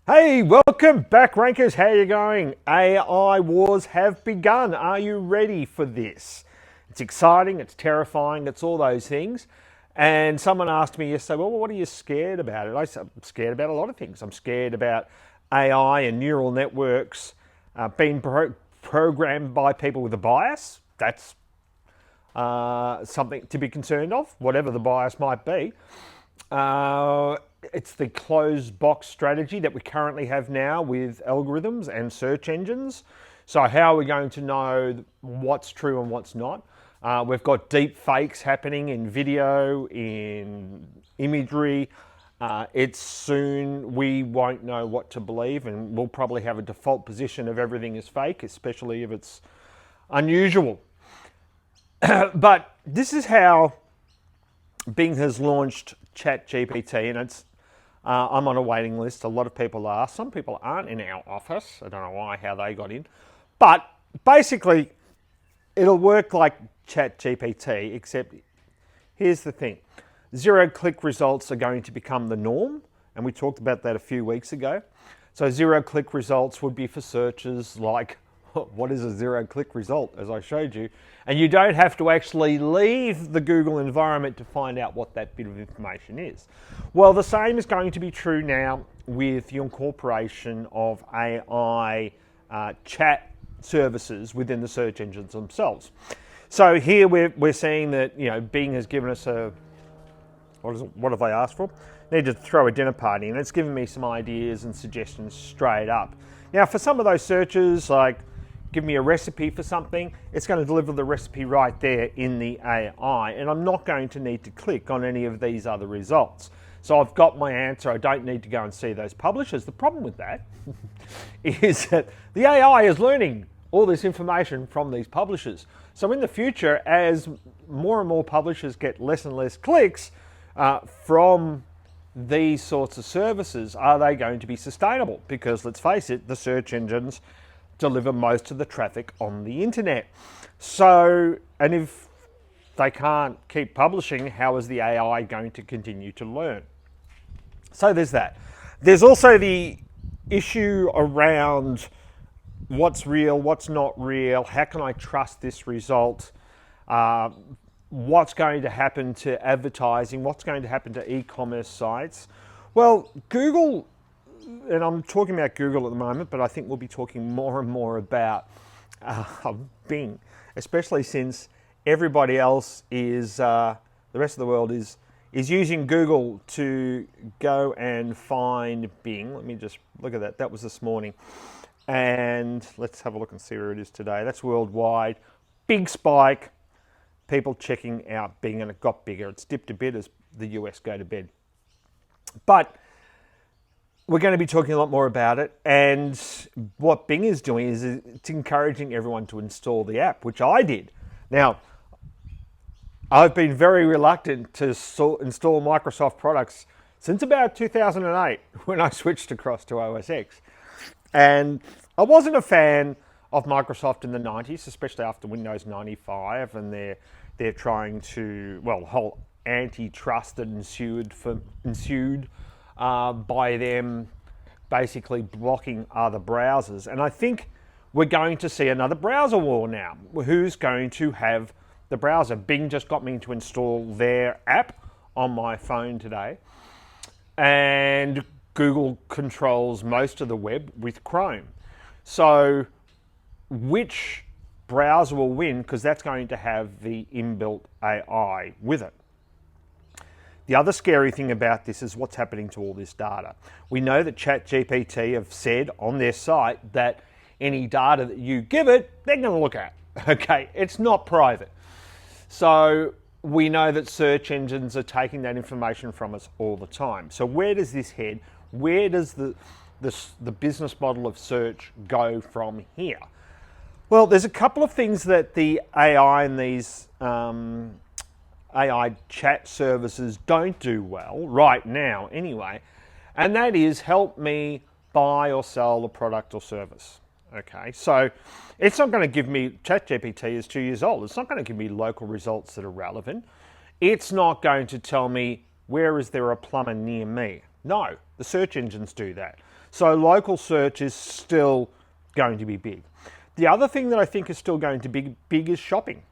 Hey, welcome back, Rankers. How are you going? AI wars have begun. Are you ready for this? It's exciting, it's terrifying, it's all those things. And someone asked me yesterday, well, what are you scared about? And I said, I'm scared about a lot of things. I'm scared about AI and neural networks being programmed by people with a bias. That's something to be concerned of, whatever the bias might be. It's the closed box strategy that we currently have now with algorithms and search engines. So how are we going to know what's true and what's not? We've got deep fakes happening in video, in imagery. It's soon we won't know what to believe, and we'll probably have a default position of everything is fake, especially if it's unusual. But this is how Bing has launched ChatGPT, and I'm on a waiting list. A lot of people are. Some people aren't in our office. I don't know how they got in. But basically, it'll work like ChatGPT, except here's the thing. Zero-click results are going to become the norm, and we talked about that a few weeks ago. So zero-click results would be for searches like, what is a zero-click result, as I showed you? And you don't have to actually leave the Google environment to find out what that bit of information is. Well, the same is going to be true now with the incorporation of AI chat services within the search engines themselves. So here we're seeing that Bing has given us what have they asked for? Need to throw a dinner party, and it's given me some ideas and suggestions straight up. Now, for some of those searches, like give me a recipe for something, it's going to deliver the recipe right there in the AI, and I'm not going to need to click on any of these other results. So I've got my answer. I don't need to go and see those publishers. The problem with that is that the AI is learning all this information from these publishers. So in the future, as more and more publishers get less and less clicks from these sorts of services, are they going to be sustainable? Because let's face it, the search engines deliver most of the traffic on the internet. So, and if they can't keep publishing, how is the AI going to continue to learn? So there's that. There's also the issue around what's real, what's not real, how can I trust this result, what's going to happen to advertising, what's going to happen to e-commerce sites. Well, Google, and I'm talking about Google at the moment, but I think we'll be talking more and more about Bing, especially since everybody else is, the rest of the world is using Google to go and find Bing. Let me just look at that. That was this morning. And let's have a look and see where it is today. That's worldwide. Big spike. People checking out Bing, and it got bigger. It's dipped a bit as the US go to bed. But we're going to be talking a lot more about it, and what Bing is doing is it's encouraging everyone to install the app, which I did. Now, I've been very reluctant to install Microsoft products since about 2008 when I switched across to OS X. And I wasn't a fan of Microsoft in the 90s, especially after Windows 95, and they're trying to, well, the whole antitrust that ensued by them basically blocking other browsers. And I think we're going to see another browser war now. Who's going to have the browser? Bing just got me to install their app on my phone today. And Google controls most of the web with Chrome. So which browser will win? Because that's going to have the inbuilt AI with it. The other scary thing about this is what's happening to all this data. We know that ChatGPT have said on their site that any data that you give it, they're going to look at. Okay, it's not private. So we know that search engines are taking that information from us all the time. So where does this head? Where does the business model of search go from here? Well, there's a couple of things that the AI and these AI chat services don't do well right now anyway, and that is help me buy or sell a product or service. Okay, so it's not going to give me, ChatGPT is 2 years old, it's not going to give me local results that are relevant. It's not going to tell me where is there a plumber near me. No, the search engines do that. So local search is still going to be big. The other thing that I think is still going to be big is shopping,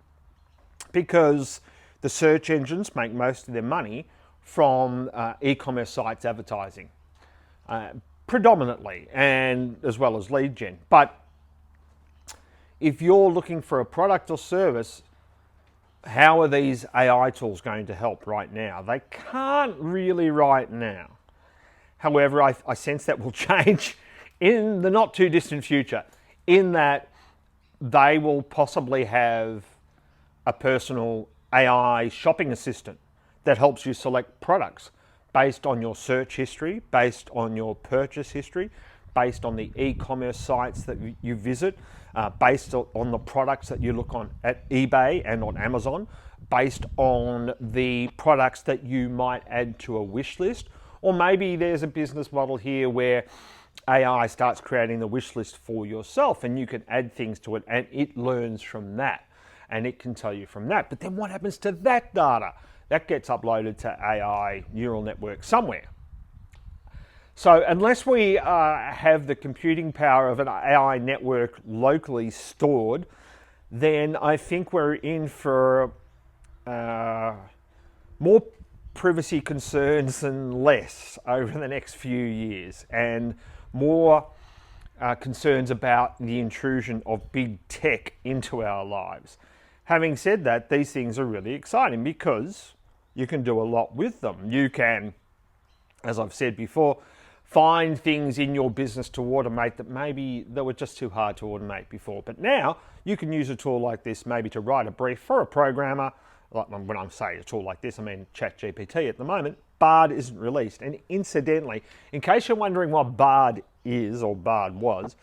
because the search engines make most of their money from e-commerce sites advertising, predominantly, and as well as lead gen. But if you're looking for a product or service, how are these AI tools going to help right now? They can't really right now. However, I sense that will change in the not too distant future, in that they will possibly have a personal AI shopping assistant that helps you select products based on your search history, based on your purchase history, based on the e-commerce sites that you visit, based on the products that you look on at eBay and on Amazon, based on the products that you might add to a wish list. Or maybe there's a business model here where AI starts creating the wish list for yourself and you can add things to it and it learns from that and it can tell you from that. But then what happens to that data? That gets uploaded to AI neural network somewhere. So unless we have the computing power of an AI network locally stored, then I think we're in for more privacy concerns and less over the next few years, and more concerns about the intrusion of big tech into our lives. Having said that, these things are really exciting because you can do a lot with them. You can, as I've said before, find things in your business to automate that maybe they were just too hard to automate before. But now you can use a tool like this maybe to write a brief for a programmer. Like when I'm saying a tool like this, I mean ChatGPT at the moment. Bard isn't released. And incidentally, in case you're wondering what Bard is or Bard was,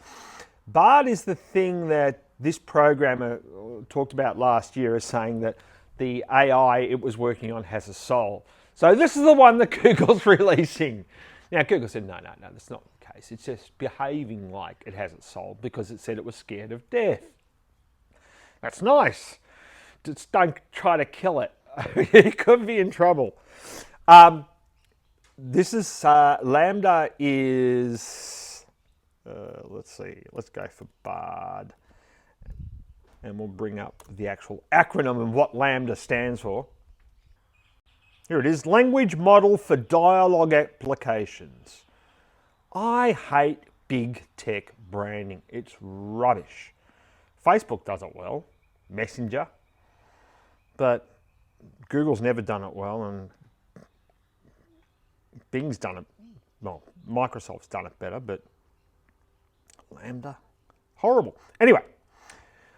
Bard is the thing that this programmer talked about last year as saying that the AI it was working on has a soul. So this is the one that Google's releasing. Now, Google said, no, that's not the case. It's just behaving like it has a soul because it said it was scared of death. That's nice. Just don't try to kill it. You could be in trouble. This is, Lambda is, let's see, let's go for Bard. And we'll bring up the actual acronym of what Lambda stands for. Here it is, Language Model for Dialogue Applications. I hate big tech branding. It's rubbish. Facebook does it well, Messenger, but Google's never done it well, and Bing's done it, well, Microsoft's done it better, but Lambda, horrible. Anyway,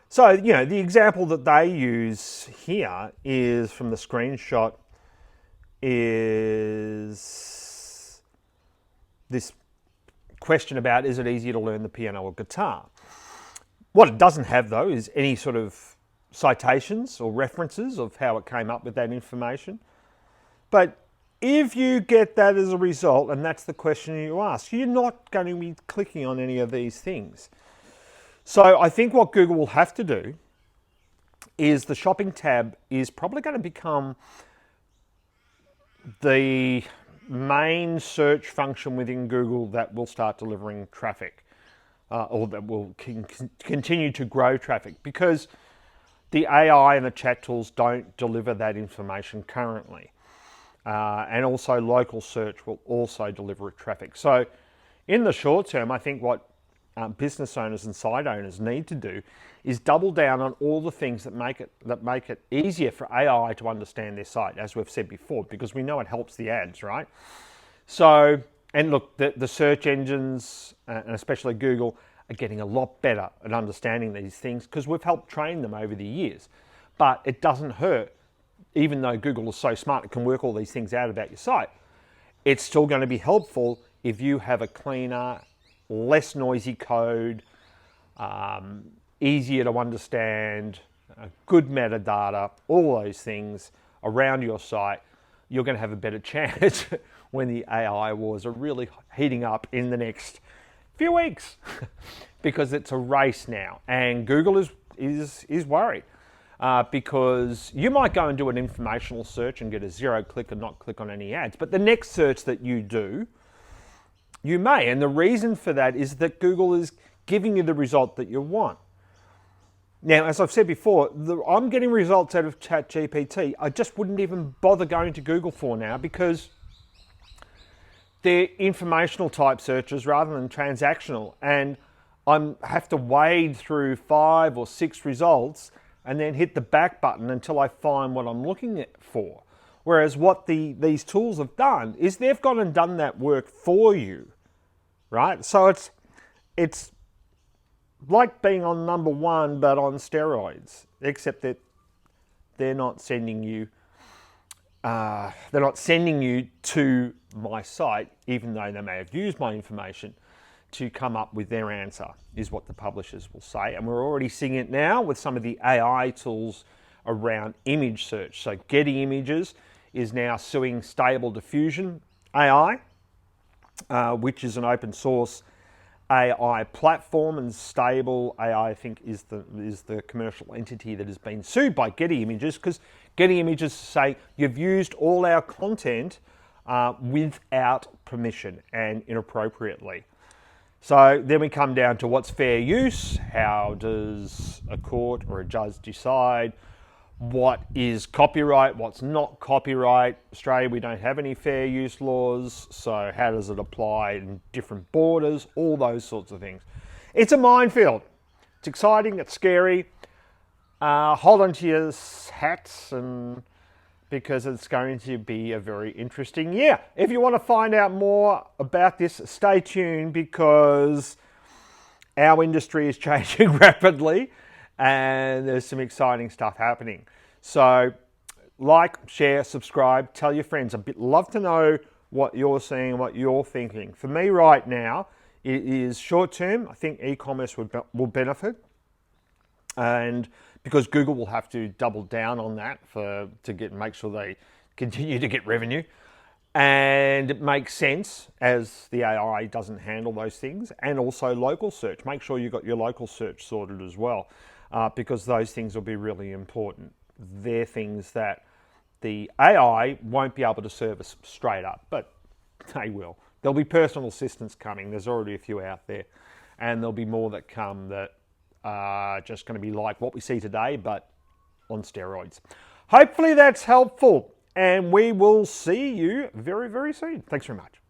so, you know, the example that they use here is from the screenshot is this question about, is it easier to learn the piano or guitar? What it doesn't have, though, is any sort of citations or references of how it came up with that information. But if you get that as a result, and that's the question you ask, you're not going to be clicking on any of these things. So I think what Google will have to do is the shopping tab is probably going to become the main search function within Google that will start delivering traffic, or that will continue to grow traffic, because the AI and the chat tools don't deliver that information currently. And also local search will also deliver traffic. So in the short term, I think what business owners and site owners need to do is double down on all the things that make it easier for AI to understand their site, as we've said before, because we know it helps the ads, right? So, and look, the search engines, and especially Google, are getting a lot better at understanding these things because we've helped train them over the years. But it doesn't hurt, even though Google is so smart, it can work all these things out about your site. It's still going to be helpful if you have a cleaner, less noisy code, easier to understand, good metadata, all those things around your site. You're going to have a better chance when the AI wars are really heating up in the next few weeks, because it's a race now, and Google is worried because you might go and do an informational search and get a 0 click and not click on any ads, but the next search that you do You may, and the reason for that is that Google is giving you the result that you want. Now, as I've said before, I'm getting results out of ChatGPT I just wouldn't even bother going to Google for now because they're informational type searches rather than transactional, and I have to wade through 5 or 6 results and then hit the back button until I find what I'm looking for. Whereas what these tools have done is they've gone and done that work for you, right? So it's like being on number one but on steroids, except that they're not sending you to my site, even though they may have used my information to come up with their answer, is what the publishers will say. And we're already seeing it now with some of the AI tools around image search. So Getty Images is now suing Stable Diffusion AI, which is an open source AI platform, and Stable AI, I think, is the commercial entity that has been sued by Getty Images, because Getty Images say you've used all our content without permission and inappropriately. So then we come down to what's fair use. How does a court or a judge decide what is copyright, what's not copyright? Australia, we don't have any fair use laws, so how does it apply in different borders? All those sorts of things. It's a minefield. It's exciting, it's scary. Hold on to your hats, and because it's going to be a very interesting year. If you want to find out more about this, stay tuned, because our industry is changing rapidly and there's some exciting stuff happening. So like, share, subscribe, tell your friends. I'd love to know what you're seeing, what you're thinking. For me right now, it is short term. I think e-commerce will benefit, and because Google will have to double down on that to make sure they continue to get revenue. And it makes sense as the AI doesn't handle those things. And also local search. Make sure you've got your local search sorted as well, because those things will be really important. They're things that the AI won't be able to service straight up, but they will. There'll be personal assistants coming. There's already a few out there. And there'll be more that come that are just going to be like what we see today, but on steroids. Hopefully that's helpful, and we will see you very, very soon. Thanks very much.